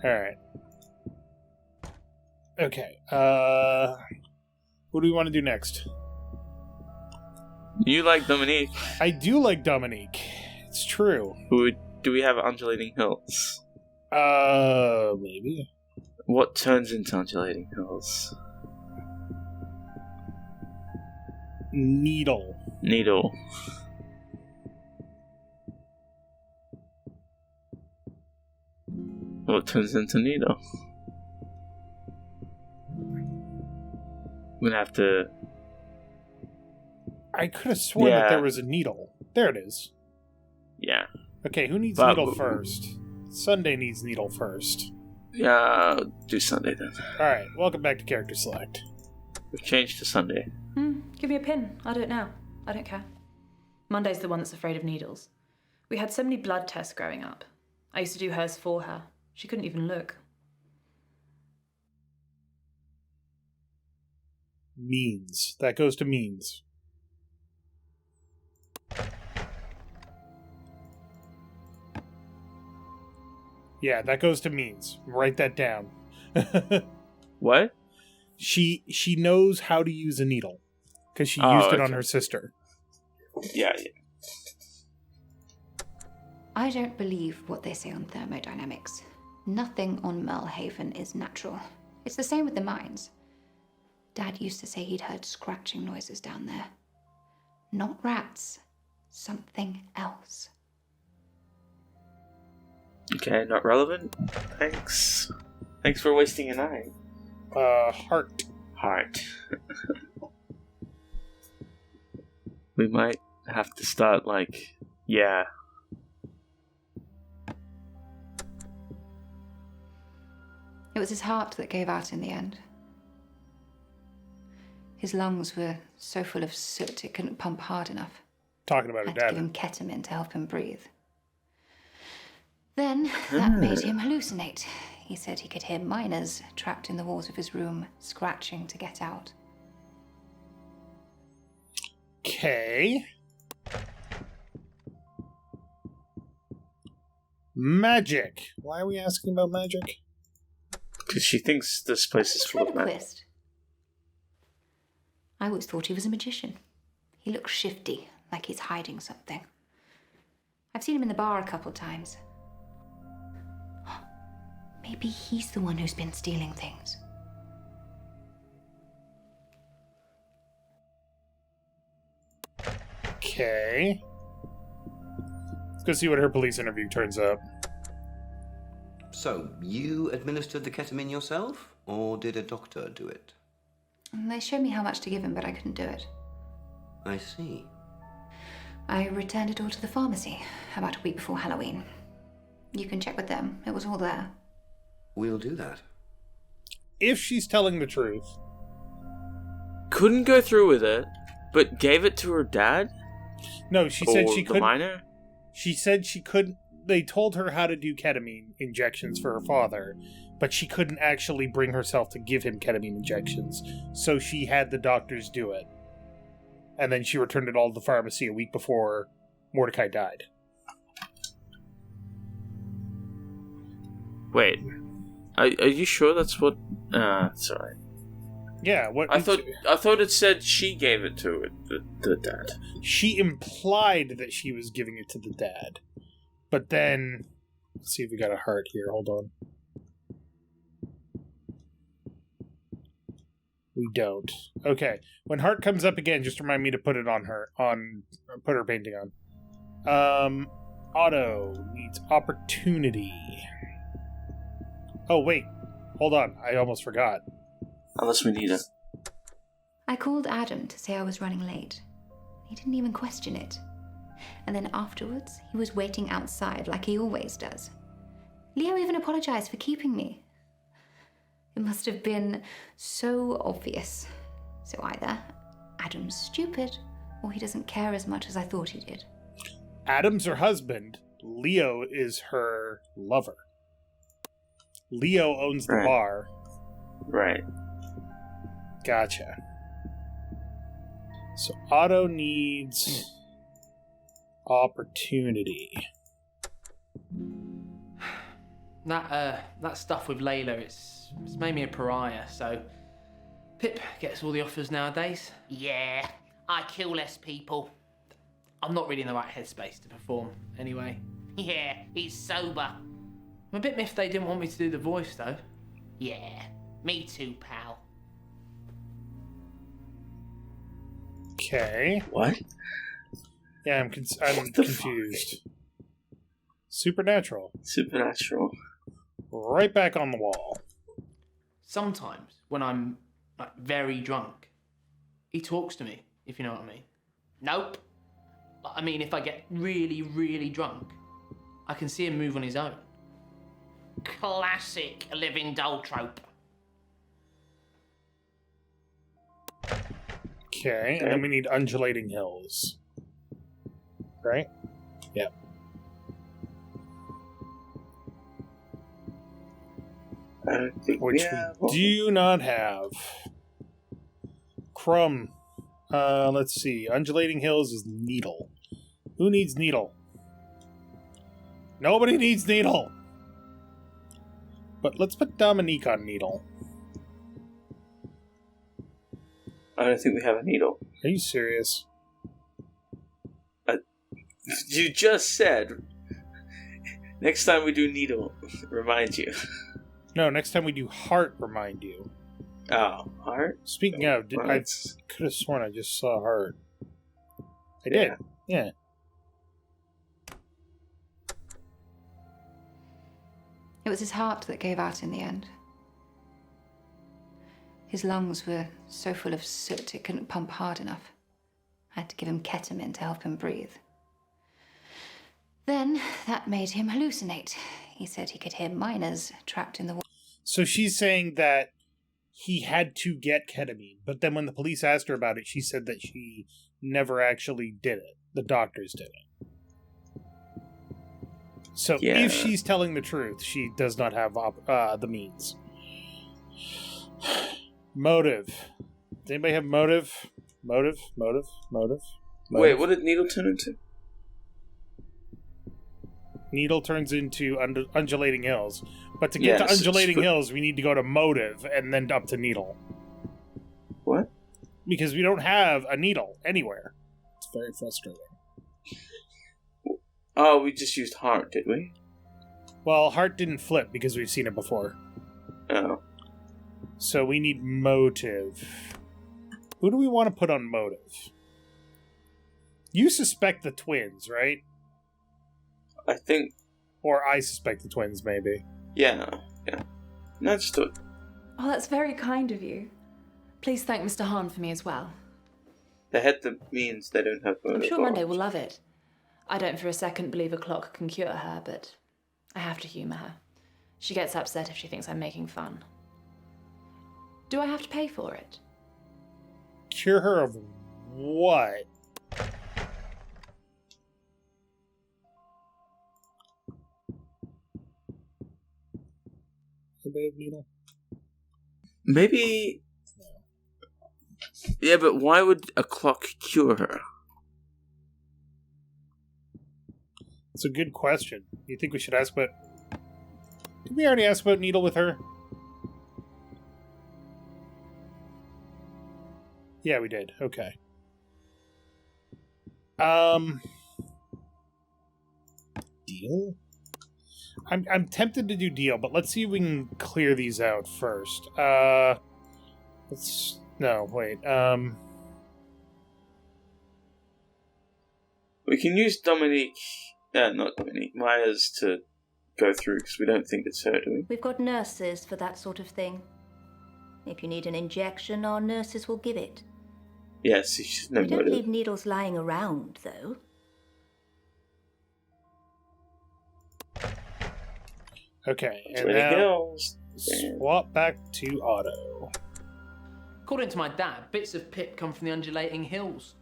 Alright. Okay. What do we want to do next? You like Dominique. I do like Dominique. It's true. Do we have undulating hills? Maybe. What turns into undulating hills? Needle. What turns into needle? We're gonna have to... I could have sworn that there was a needle. There it is. Yeah. Okay, who needs needle first? Sunday needs needle first. Yeah, I'll do Sunday then. Alright, welcome back to Character Select. We've changed to Sunday. Give me a pin. I'll do it now. I don't care. Monday's the one that's afraid of needles. We had so many blood tests growing up. I used to do hers for her. She couldn't even look. Means. That goes to means. Yeah, that goes to means. Write that down. What? She knows how to use a needle. Because she used it on her sister. Yeah. I don't believe what they say on thermodynamics. Nothing on Melhaven is natural. It's the same with the mines. Dad used to say he'd heard scratching noises down there. Not rats. Something else. Okay, not relevant. Thanks. Thanks for wasting an eye. Heart. We might have to start yeah. It was his heart that gave out in the end. His lungs were so full of soot it couldn't pump hard enough. Talking about her Had to dad. give him ketamine to help him breathe. Then that made him hallucinate. He said he could hear miners trapped in the walls of his room, scratching to get out. Okay. Magic. Why are we asking about magic? Because she thinks this place is full of magic. Ventriloquist. I always thought he was a magician. He looks shifty, like he's hiding something. I've seen him in the bar a couple times. Maybe he's the one who's been stealing things. Okay. Let's go see what her police interview turns up. So, you administered the ketamine yourself, or did a doctor do it? They showed me how much to give him, but I couldn't do it. I see. I returned it all to the pharmacy about a week before Halloween. You can check with them. It was all there. We'll do that. If she's telling the truth. Couldn't go through with it, but gave it to her dad? No, she said she couldn't. Minor? She said she couldn't. They told her how to do ketamine injections for her father, but she couldn't actually bring herself to give him ketamine injections, so she had the doctors do it. And then she returned it all to the pharmacy a week before Mordecai died. Wait, are you sure that's what? Sorry. Yeah, what? I thought it said she gave it to the dad. She implied that she was giving it to the dad, but then let's see if we got a heart here. Hold on. We don't. Okay. When heart comes up again, just remind me to put it on her. Put her painting on. Otto needs opportunity. Oh wait, hold on. I almost forgot. Unless we need it. I called Adam to say I was running late. He didn't even question it. And then afterwards, he was waiting outside like he always does. Leo even apologized for keeping me. It must have been so obvious. So either Adam's stupid, or he doesn't care as much as I thought he did. Adam's her husband. Leo is her lover. Leo owns the bar. Right. Gotcha. So Otto needs opportunity. That stuff with Layla, it's made me a pariah, so Pip gets all the offers nowadays. Yeah, I kill less people. I'm not really in the right headspace to perform, anyway. Yeah, he's sober. I'm a bit miffed they didn't want me to do the voice, though. Yeah, me too, pal. Okay. What? Yeah, I'm confused. Supernatural. Supernatural. Right back on the wall. Sometimes, when I'm like very drunk, he talks to me, if you know what I mean. Nope. I mean, if I get really, really drunk, I can see him move on his own. Classic living doll trope. Okay, and then we need undulating hills. Right? Yep. I don't think Which we do not have. Crumb. Let's see. Undulating hills is needle. Who needs needle? Nobody needs needle! But let's put Dominique on needle. I don't think we have a needle. Are you serious? You just said next time we do needle, remind you. No, next time we do heart, remind you. Oh, heart? Speaking of, I could have sworn I just saw heart. I did. Yeah. It was his heart that gave out in the end. His lungs were so full of soot it couldn't pump hard enough. I had to give him ketamine to help him breathe. Then that made him hallucinate. He said he could hear miners trapped in the water. So she's saying that he had to get ketamine, but then when the police asked her about it, she said that she never actually did it. The doctors did it. So if she's telling the truth, she does not have the means. Motive. Does anybody have motive? Motive? Wait, what did needle turn into? Needle turns into undulating hills. But to get to undulating hills, we need to go to motive and then up to needle. What? Because we don't have a needle anywhere. It's very frustrating. Oh, we just used heart, did we? Well, heart didn't flip because we've seen it before. Oh. So we need motive. Who do we want to put on motive? You suspect the twins, right? I think... Or I suspect the twins, maybe. Yeah. No, just do it. Oh, that's very kind of you. Please thank Mr. Hahn for me as well. They had the means they don't have motive. I'm sure Monday will love it. I don't for a second believe a clock can cure her, but I have to humour her. She gets upset if she thinks I'm making fun. Do I have to pay for it? Cure her of what? Anybody have needle? Maybe... Yeah, but why would a clock cure her? It's a good question. You think we should ask about... Did we already ask about needle with her? Yeah, we did. Okay. Deal? I'm tempted to do deal, but let's see if we can clear these out first. Let's... No, wait. We can use Dominique... not Dominique. Myers to go through, because we don't think it's her, do we? We've got nurses for that sort of thing. If you need an injection, our nurses will give it. Yes, she's no We don't motive. leave needles lying around, though. Okay, and 20 now girls. swap back to auto. According to my dad, bits of Pip come from the undulating hills.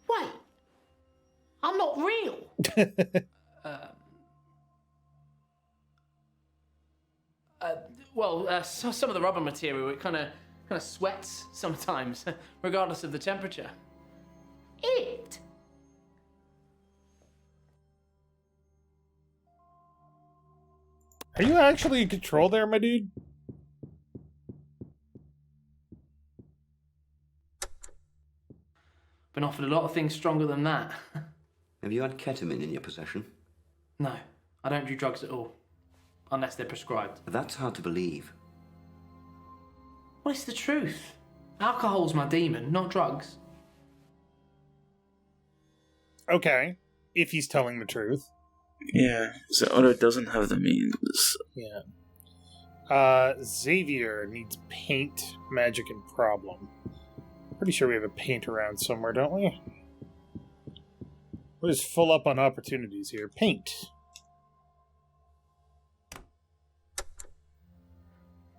Wait. I'm not real. Some of the rubber material, it kind of sweats sometimes, regardless of the temperature. It. Are you actually in control there, my dude? Been offered a lot of things stronger than that. Have you had ketamine in your possession? No, I don't do drugs at all. Unless they're prescribed. That's hard to believe. Well, it's the truth. Alcohol's my demon, not drugs. Okay, if he's telling the truth. Yeah, so Otto doesn't have the means. Yeah. Xavier needs paint, magic, and problem. Pretty sure we have a paint around somewhere, don't we? We're just full up on opportunities here. Paint.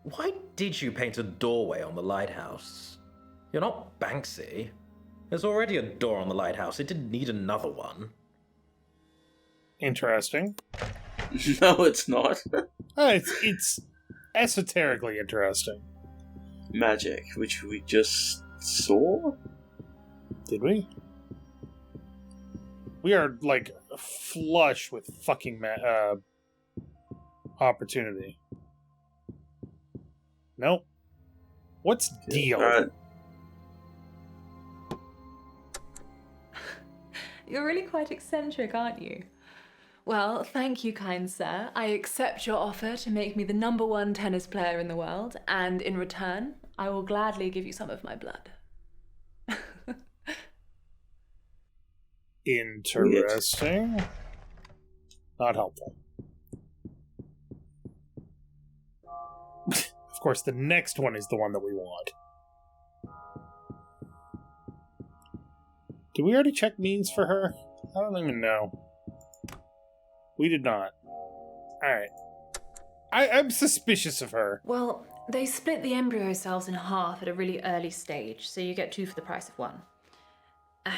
Why did you paint a doorway on the lighthouse? You're not Banksy. There's already a door on the lighthouse. It didn't need another one. Interesting. No, it's not. It's esoterically interesting. Magic, which we just saw? Did we? We are, like, flush with fucking opportunity. Nope. What's deal? You're really quite eccentric, aren't you? Well, thank you, kind sir. I accept your offer to make me the #1 tennis player in the world, and in return, I will gladly give you some of my blood. Interesting. Not helpful. Of course, the next one is the one that we want. Did we already check means for her? I don't even know. We did not. Alright. I'm suspicious of her. Well, they split the embryo cells in half at a really early stage, so you get 2 for the price of 1.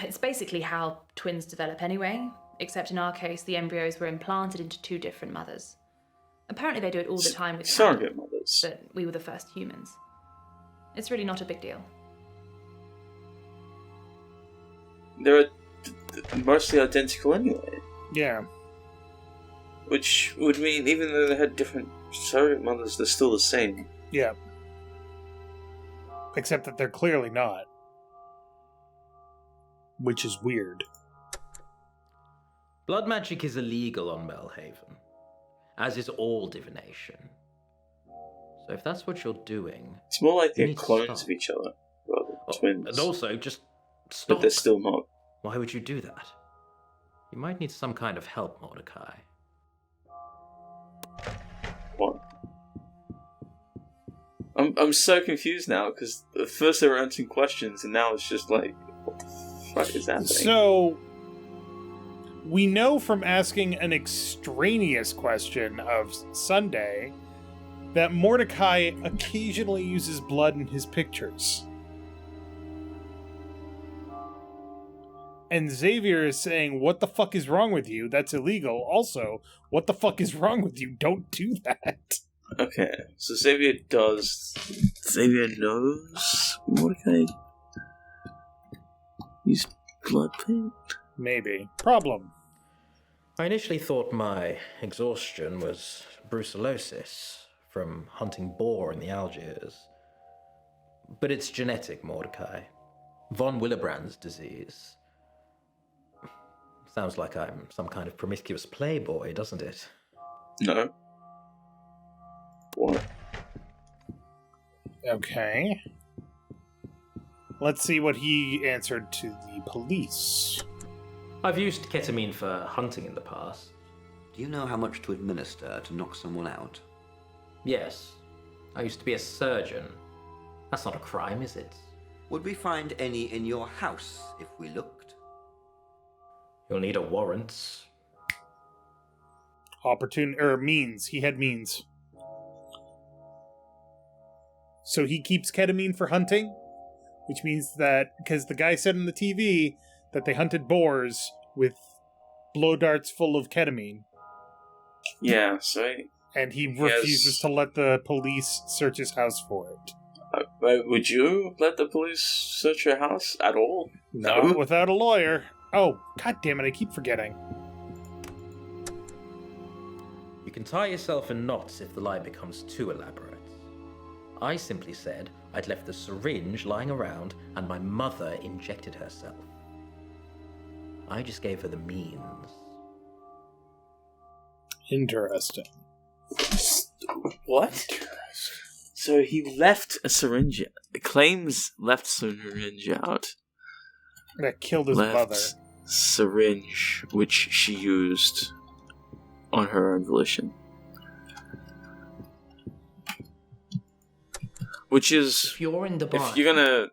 It's basically how twins develop anyway, except in our case, the embryos were implanted into 2 different mothers. Apparently they do it all the time with surrogate mothers. but we were the first humans. It's really not a big deal. They're mostly identical anyway. Yeah. Which would mean even though they had different surrogate mothers, they're still the same. Yeah. Except that they're clearly not. Which is weird. Blood magic is illegal on Melhaven, as is all divination. So if that's what you're doing... It's more like you they're need to clones stop. of each other, rather than twins. And also, just stop. But they're still not. Why would you do that? You might need some kind of help, Mordecai. What? I'm so confused now, because at first they were answering questions, and now it's just like, what the fuck is happening? So, we know from asking an extraneous question of Sunday that Mordecai occasionally uses blood in his pictures. And Xavier is saying, what the fuck is wrong with you? That's illegal. Also, what the fuck is wrong with you? Don't do that. Okay, so Xavier knows Mordecai use blood paint? Maybe. Problem. I initially thought my exhaustion was brucellosis from hunting boar in the Algiers. But it's genetic, Mordecai. Von Willebrand's disease. Sounds like I'm some kind of promiscuous playboy, doesn't it? No. What? Okay. Let's see what he answered to the police. I've used ketamine for hunting in the past. Do you know how much to administer to knock someone out? Yes. I used to be a surgeon. That's not a crime, is it? Would we find any in your house if we looked? You'll need a warrant. Means. He had means. So he keeps ketamine for hunting? Which means that, because the guy said on the TV that they hunted boars with blow darts full of ketamine. Yeah, so... And he refuses to let the police search his house for it. Would you let the police search your house at all? No, without a lawyer. Oh, god damn it, I keep forgetting. You can tie yourself in knots if the lie becomes too elaborate. I simply said I'd left the syringe lying around and my mother injected herself. I just gave her the means. Interesting. What? So he left a syringe. Claims left syringe out. That killed his Left mother. syringe, which she used on her own volition. Which is, If you're in Dubai, if you're gonna,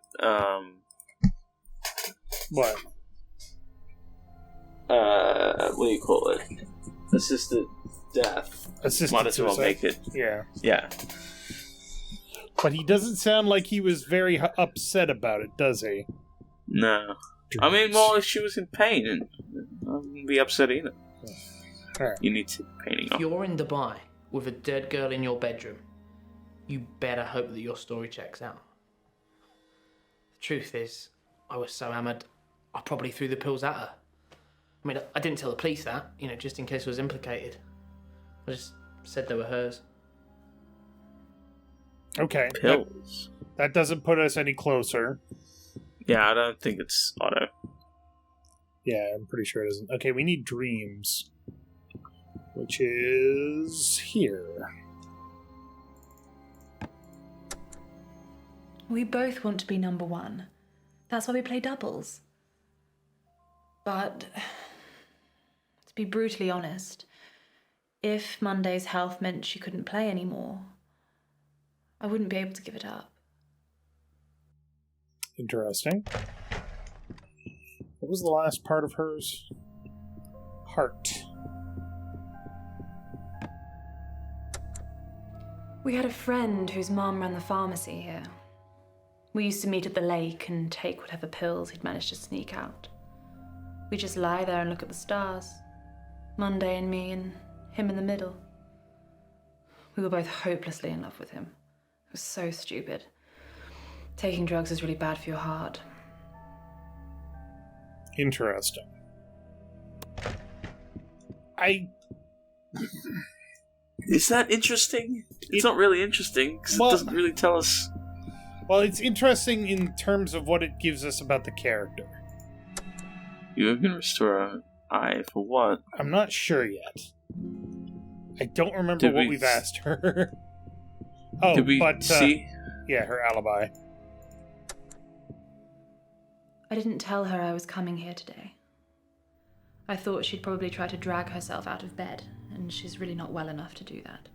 What? what do you call it? Assisted death. Assisted Might as well suicide? make it. Yeah. Yeah. But he doesn't sound like he was very upset about it, does he? No. I mean, well, if she was in pain, and I wouldn't be upset either. Alright. You need to painting if off. you're in Dubai with a dead girl in your bedroom, you better hope that your story checks out. The truth is, I was so hammered, I probably threw the pills at her. I mean, I didn't tell the police that, just in case I was implicated. I just said they were hers. Okay. Pills. That doesn't put us any closer. Yeah, I don't think it's Otto. Yeah, I'm pretty sure it isn't. Okay, we need dreams. Which is here. We both want to be number one. That's why we play doubles. But, to be brutally honest, if Monday's health meant she couldn't play anymore, I wouldn't be able to give it up. Interesting. What was the last part of hers? Heart. We had a friend whose mum ran the pharmacy here. We used to meet at the lake and take whatever pills he'd managed to sneak out. We'd just lie there and look at the stars. Monday and me and him in the middle. We were both hopelessly in love with him. It was so stupid. Taking drugs is really bad for your heart. Interesting. Is that interesting? It's not really interesting, because Well- it doesn't really tell us. Well, it's interesting in terms of what it gives us about the character. You can restore an eye for what? I'm not sure yet. I don't remember Did what we we've asked her. Oh, Did we but see? yeah, her alibi. I didn't tell her I was coming here today. I thought she'd probably try to drag herself out of bed, and she's really not well enough to do that.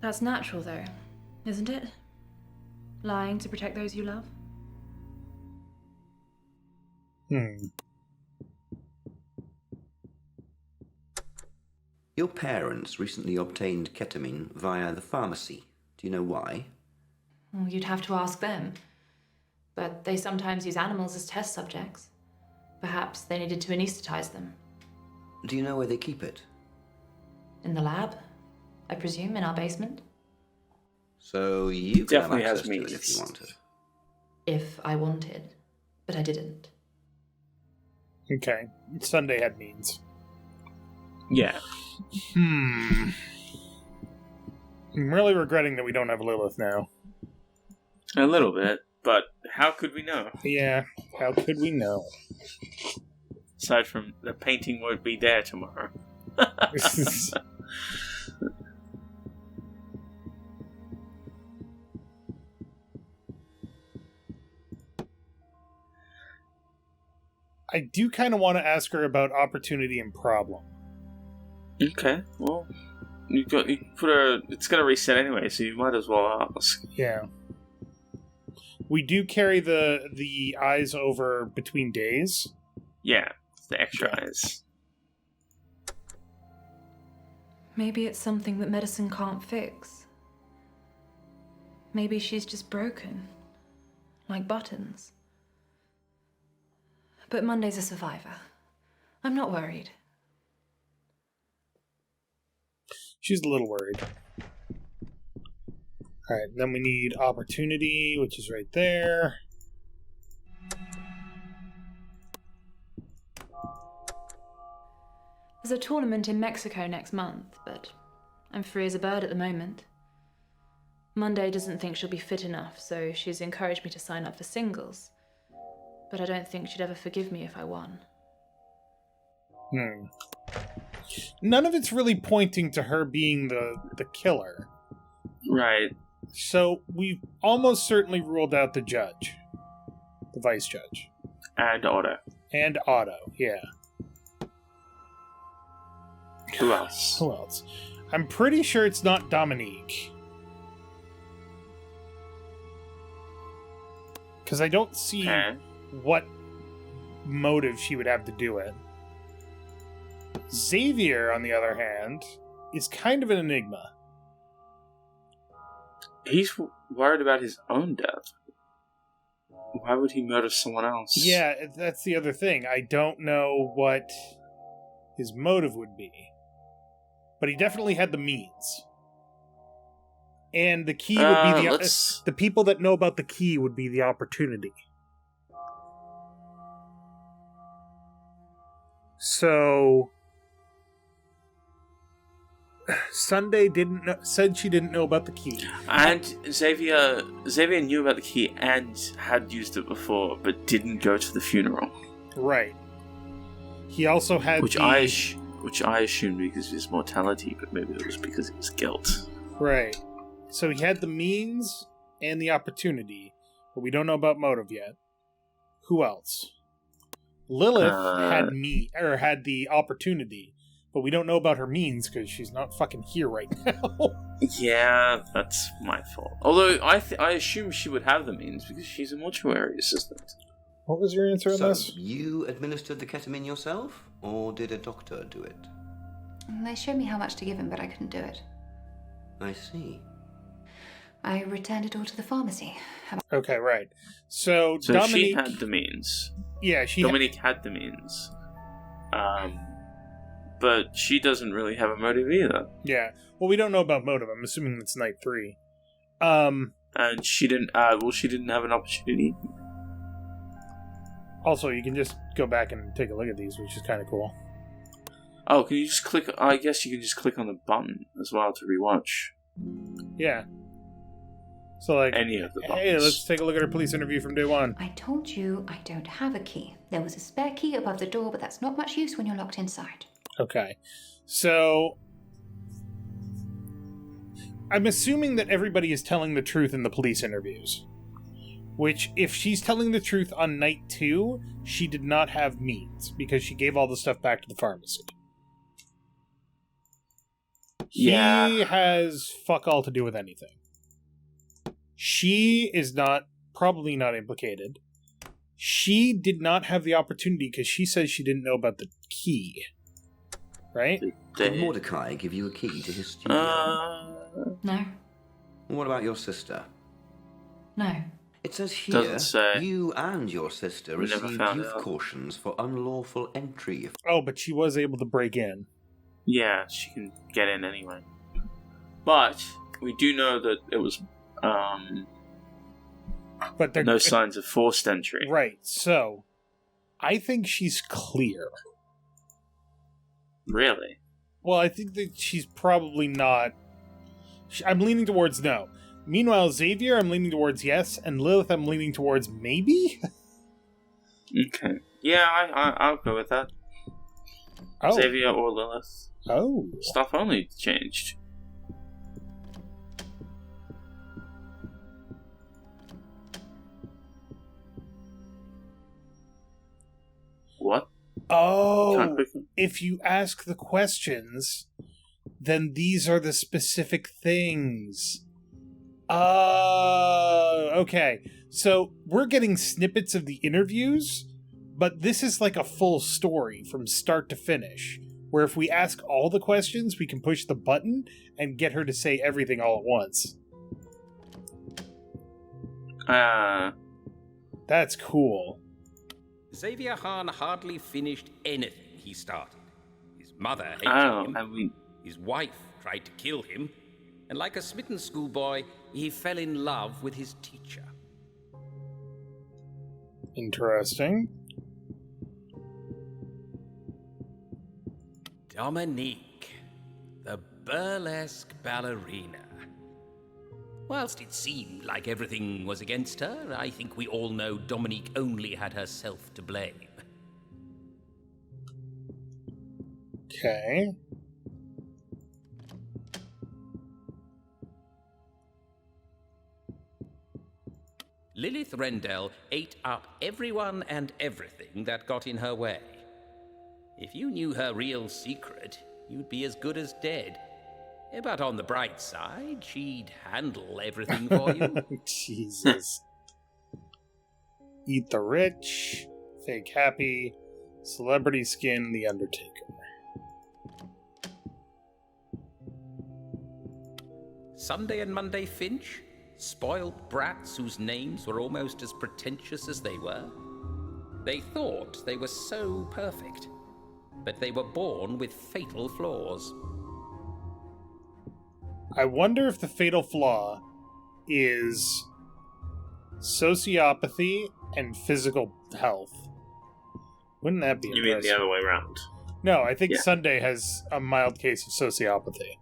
That's natural, though, isn't it? Lying to protect those you love? Your parents recently obtained ketamine via the pharmacy. Do you know why? Well, you'd have to ask them. But they sometimes use animals as test subjects. Perhaps they needed to anesthetize them. Do you know where they keep it? In the lab? I presume in our basement? So you can Definitely have has access to it means. if you wanted. If I wanted. But I didn't. Okay. Sunday had means. Yeah. I'm really regretting that we don't have Lilith now. A little bit, but how could we know? Yeah, how could we know? Aside from the painting won't be there tomorrow. I do kind of want to ask her about opportunity and problem. Okay, well, you put a. It's gonna reset anyway, so you might as well ask. Yeah. We do carry the eyes over between days. Yeah, the extra eyes. Maybe it's something that medicine can't fix. Maybe she's just broken. Like buttons. But Monday's a survivor. I'm not worried. She's a little worried. Alright, then we need opportunity, which is right there. There's a tournament in Mexico next month, but I'm free as a bird at the moment. Monday doesn't think she'll be fit enough, so she's encouraged me to sign up for singles. But I don't think she'd ever forgive me if I won. None of it's really pointing to her being the killer. Right. So we've almost certainly ruled out the judge. The vice judge. And Otto. And Otto, yeah. Who else? Who else? I'm pretty sure it's not Dominique. Because I don't see what motive she would have to do it. Xavier, on the other hand, is kind of an enigma. He's worried about his own death. Why would he murder someone else? Yeah, that's the other thing. I don't know what his motive would be. But he definitely had the means. And the key would be the people that know about the key would be the opportunity. So Sunday said she didn't know about the key. And Xavier knew about the key and had used it before, but didn't go to the funeral. Right. He also had which I assumed because of his mortality, but maybe it was because it was guilt. Right. So he had the means and the opportunity, but we don't know about motive yet. Who else? Lilith had the opportunity, but we don't know about her means because she's not fucking here right now. Yeah, that's my fault. Although I assume she would have the means because she's a mortuary assistant. What was your answer on this? You administered the ketamine yourself, or did a doctor do it? They showed me how much to give him, but I couldn't do it. I see. I returned it all to the pharmacy. Okay, right. So Dominique, she had the means. Yeah, Dominique had the means. But she doesn't really have a motive either. Yeah. Well, we don't know about motive. I'm assuming it's night 3. And she didn't. She didn't have an opportunity. Also, you can just go back and take a look at these, which is kind of cool. Oh, can you just click? I guess you can just click on the button as well to rewatch. Yeah. So, like, any of the buttons. Hey, let's take a look at her police interview from day 1. I told you I don't have a key. There was a spare key above the door, but that's not much use when you're locked inside. Okay. So, I'm assuming that everybody is telling the truth in the police interviews. Which, if she's telling the truth on night 2, she did not have means, because she gave all the stuff back to the pharmacy. Yeah. He has fuck all to do with anything. She is probably not implicated. She did not have the opportunity because she says she didn't know about the key. Right? Did Mordecai give you a key to his studio? No. What about your sister? No. It says here, you and your sister received youth cautions for unlawful entry. Oh, but she was able to break in. Yeah, she can get in anyway. But we do know that it was but no signs of forced entry. Right, so I think she's clear. Really? Well, I think that she's probably not. I'm leaning towards no. Meanwhile, Xavier, I'm leaning towards yes, and Lilith, I'm leaning towards maybe? Okay. Yeah, I'll go with that. Oh. Xavier or Lilith. Oh. Stuff only changed. What? Oh, if you ask the questions, then these are the specific things. Okay. So we're getting snippets of the interviews, but this is like a full story from start to finish, where if we ask all the questions, we can push the button and get her to say everything all at once. That's cool. Xavier Hahn hardly finished anything he started. His mother hated him. His wife tried to kill him. And like a smitten schoolboy, he fell in love with his teacher. Interesting. Dominique, the burlesque ballerina. Whilst it seemed like everything was against her, I think we all know Dominique only had herself to blame. Okay. Lilith Rendell ate up everyone and everything that got in her way. If you knew her real secret, you'd be as good as dead. But on the bright side, she'd handle everything for you. Jesus. Eat the rich, fake happy, celebrity skin, the Undertaker. Sunday and Monday Finch, spoiled brats whose names were almost as pretentious as they were. They thought they were so perfect, but they were born with fatal flaws. I wonder if the fatal flaw is sociopathy and physical health. Wouldn't that be impressive? You mean the other way around? No, I think Sunday has a mild case of sociopathy.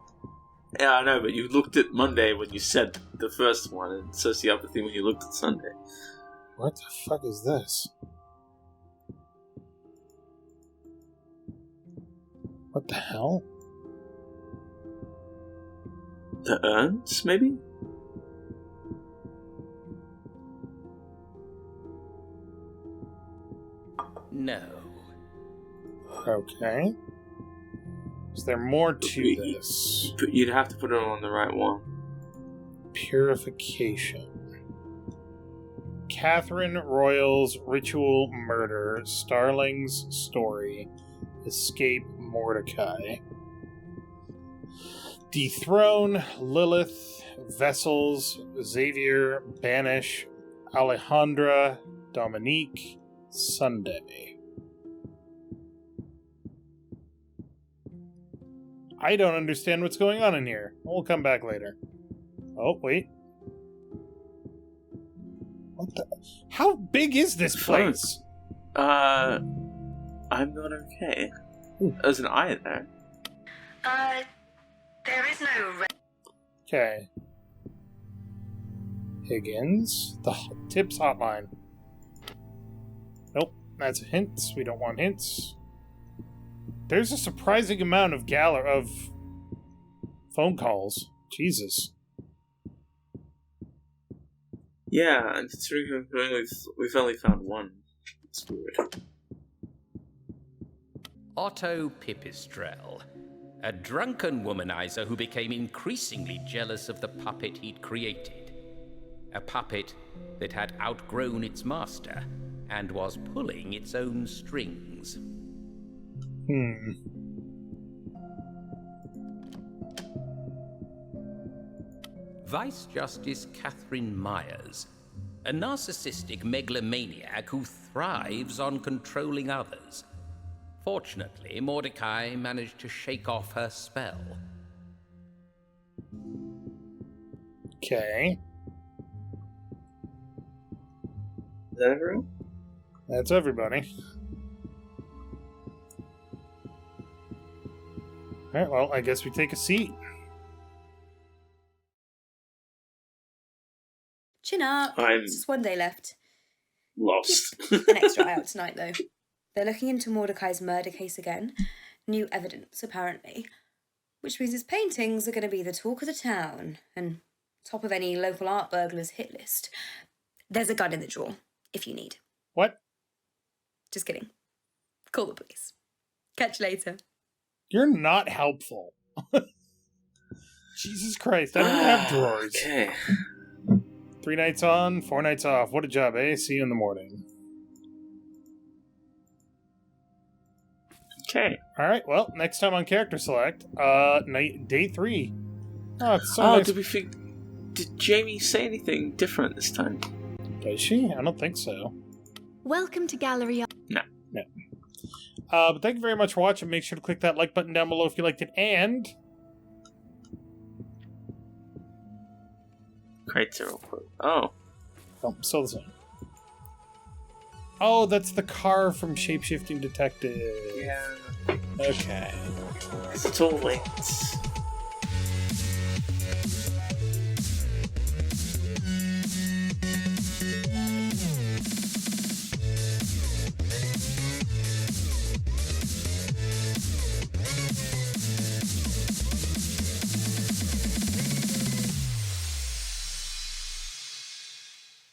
Yeah, I know, but you looked at Monday when you said the first one, and sociopathy when you looked at Sunday. What the fuck is this? What the hell? The urns, maybe? No. Okay. Is there more to this? You'd have to put it on the right one. Purification. Catherine Royal's ritual murder. Starling's story. Escape Mordecai. Dethrone Lilith. Vessels. Xavier. Banish. Alejandra. Dominique. Sunday. I don't understand what's going on in here. We'll come back later. Oh, wait. What the... How big is this place? I'm not okay. Ooh. There's an eye in there. There is no... Okay. Higgins. The tips hotline. Nope, that's hints. We don't want hints. There's a surprising amount of phone calls. Jesus. Yeah, and considering we've only found one. It's weird. Otto Pipistrel, a drunken womanizer who became increasingly jealous of the puppet he'd created. A puppet that had outgrown its master and was pulling its own strings. Vice Justice Catherine Myers, a narcissistic megalomaniac who thrives on controlling others. Fortunately, Mordecai managed to shake off her spell. Okay. Is that everyone? That's everybody. Alright, well, I guess we take a seat. Chin up. I'm just one day left. Lost. Keep an extra eye out tonight, though. They're looking into Mordecai's murder case again. New evidence, apparently. Which means his paintings are going to be the talk of the town and top of any local art burglar's hit list. There's a gun in the drawer, if you need. What? Just kidding. Call the police. Catch you later. You're not helpful. Jesus Christ, I don't have drawers. Okay. 3 nights on, 4 nights off. What a job, eh? See you in the morning. Okay. Alright, well, next time on Character Select, day 3. Oh, it's so nice. Did Jamie say anything different this time? Does she? I don't think so. Welcome to Gallery. No. But thank you very much for watching. Make sure to click that like button down below if you liked it, and... Curator. Oh, still the same. Oh, that's the car from Shapeshifting Detective. yeah. Okay. It's all linked.